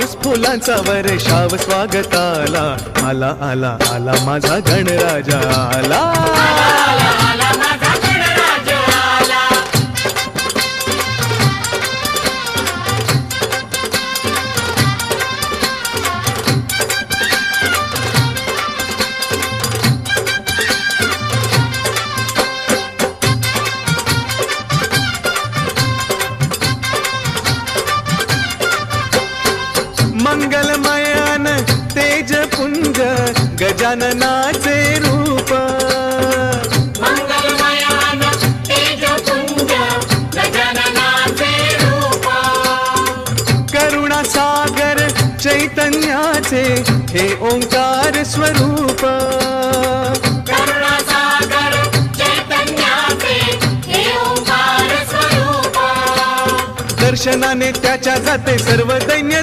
पाऊस फुलांचा वर्षाव स्वागताला, आला आला आला माझा गणराजा आला. मंगलमयान तेजपुंज गजाननाचे रूप, मंगलमयान तेजपुंज गजाननाचे रूप, करुणासागर चैतन्याचे हे ओंकार स्वरूप, करुणासागर चैतन्याचे हे ओंकार स्वरूप, दर्शनाने त्याच्या जाते सर्व दैन्य